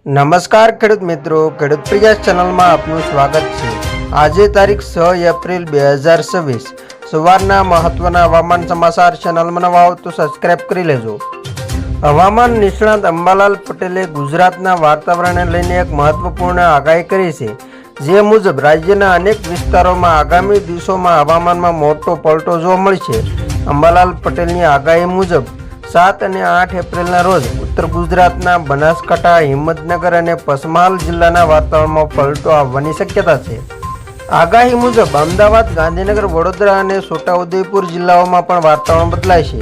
નમસ્કાર ખેડૂત મિત્રો, ખેડૂત પ્રયાસ ચેનલમાં આપનું સ્વાગત છે। આજે તારીખ 6 એપ્રિલ 2026 સવારના મહત્વના હવામાન સમાચાર। ચેનલમાં નવા હો તો સબસ્ક્રાઇબ કરી લેજો। હવામાન નિષ્ણાત અંબાલાલ પટેલે ગુજરાતના વાતાવરણને લઈને એક મહત્વપૂર્ણ આગાહી કરી છે, જે મુજબ રાજ્યના અનેક વિસ્તારોમાં આગામી દિવસોમાં હવામાનમાં મોટો પલટો જોવા મળશે। અંબાલાલ પટેલની આગાહી મુજબ 7 અને 8 એપ્રિલના રોજ ઉત્તર ગુજરાતના બનાસકાંઠા, હિંમતનગર અને પંચમહાલ જિલ્લાના વાતાવરણમાં પલટો આવવાની શક્યતા છે। આગાહી મુજબ અમદાવાદ, ગાંધીનગર, વડોદરા અને છોટાઉદેપુર જિલ્લાઓમાં પણ વાતાવરણ બદલાશે।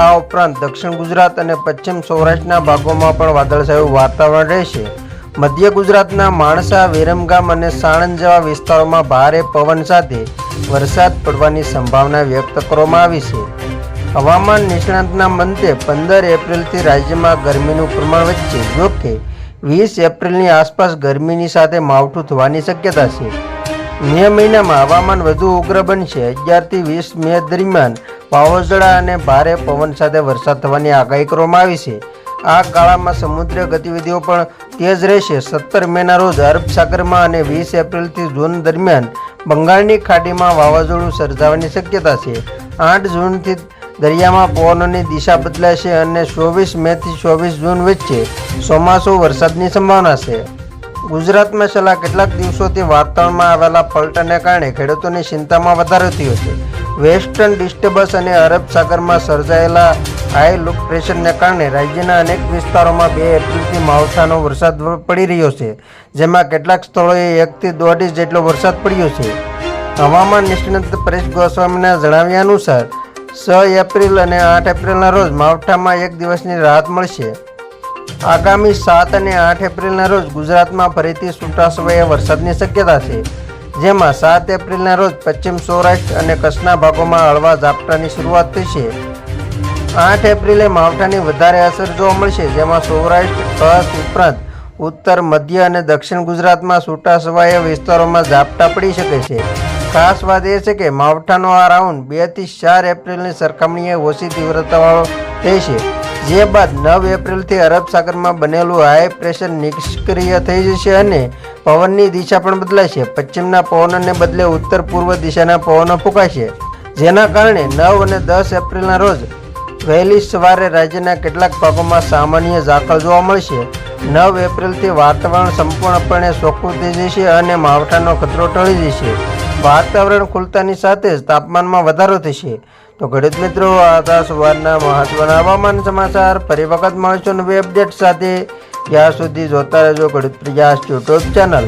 આ ઉપરાંત દક્ષિણ ગુજરાત અને પશ્ચિમ સૌરાષ્ટ્રના ભાગોમાં પણ વાદળછાયું વાતાવરણ રહેશે। મધ્ય ગુજરાતના માણસા, વિરમગામ અને સાણંદ જેવા વિસ્તારોમાં ભારે પવન સાથે વરસાદ પડવાની સંભાવના વ્યક્ત કરવામાં આવી છે। હવામાન નિષ્ણાતના મતે 15 એપ્રિલથી રાજ્યમાં ગરમીનું પ્રમાણ વધશે, જોકે 20 એપ્રિલની આસપાસ ગરમીની સાથે માવઠું થવાની શક્યતા છે। મે મહિનામાં હવામાન વધુ ઉગ્ર બનશે। 11 થી 20 મે દરમિયાન વાવાઝોડા અને ભારે પવન સાથે વરસાદ થવાની આગાહી કરવામાં આવી છે। આ ગાળામાં સમુદ્ર ગતિવિધિઓ પણ તેજ રહેશે। 17 મેના રોજ અરબ સાગરમાં અને 20 એપ્રિલથી જૂન દરમિયાન બંગાળની ખાડીમાં વાવાઝોડું સર્જાવાની શક્યતા છે। 8 જૂનથી દરિયામાં પવનોની દિશા બદલાશે અને 24 મેથી 24 જૂન વચ્ચે ચોમાસુ વરસાદની સંભાવના છે। ગુજરાતમાં છેલ્લા કેટલાક દિવસોથી વાતાવરણમાં આવેલા પલટાને કારણે ખેડૂતોની ચિંતામાં વધારો થયો છે। વેસ્ટર્ન ડિસ્ટર્બન્સ અને અરબ સાગરમાં સર્જાયેલા હાઈ લો પ્રેશરને કારણે રાજ્યના અનેક વિસ્તારોમાં 2 એપ્રિલથી માવઠાનો વરસાદ પડી રહ્યો છે, જેમાં કેટલાક સ્થળોએ 1 થી 1.5 ઇંચ જેટલો વરસાદ પડ્યો છે। હવામાન નિષ્ણાત પરેશ ગોસ્વામીના જણાવ્યા અનુસાર 6 એપ્રિલ અને 8 એપ્રિલના રોજ માવઠામાં 1 દિવસની રાહત મળશે। આગામી 7 અને 8 એપ્રિલના રોજ ગુજરાતમાં ફરીથી છૂટાછવાયા વરસાદની શક્યતા છે, જેમાં 7 એપ્રિલના રોજ પશ્ચિમ સૌરાષ્ટ્ર અને કચ્છના ભાગોમાં હળવા ઝાપટાની શરૂઆત થશે। 8 એપ્રિલે માવઠાની વધારે અસર જોવા મળશે, જેમાં સૌરાષ્ટ્ર, કચ્છ ઉપરાંત ઉત્તર, મધ્ય અને દક્ષિણ ગુજરાતમાં છૂટાછવાયા વિસ્તારોમાં ઝાપટા પડી શકે છે। ખાસ વાત એ છે કે માવઠાનો આ રાઉન્ડ 2 થી 4 એપ્રિલની સરખામણીએ ઓછી તીવ્રતાવાળો રહેશે, જે બાદ 9 એપ્રિલથી અરબ સાગરમાં બનેલું હાઈ પ્રેશર નિષ્ક્રિય થઈ જશે અને પવનની દિશા પણ બદલાશે। પશ્ચિમના પવનોને બદલે ઉત્તર પૂર્વ દિશાના પવનો ફૂંકાશે, જેના કારણે 9 અને 10 એપ્રિલના રોજ વહેલી સવારે રાજ્યના કેટલાક ભાગોમાં સામાન્ય ઝાકળ જોવા મળશે। 9 એપ્રિલથી વાતાવરણ સંપૂર્ણપણે ચોખ્ખું થઈ જશે અને માવઠાનો ખતરો ટળી જશે। વાતાવરણ ખુલતાની સાથે જ તાપમાનમાં વધારો થશે। તો ખેડૂત મિત્રો, આ હતા સવારના મહત્વના હવામાન સમાચાર। ફરી વખત મળીશું નવી અપડેટ સાથે। ત્યાં સુધી જોતા રહેજો ખેડૂત પ્રયાસ યુટ્યુબ ચેનલ।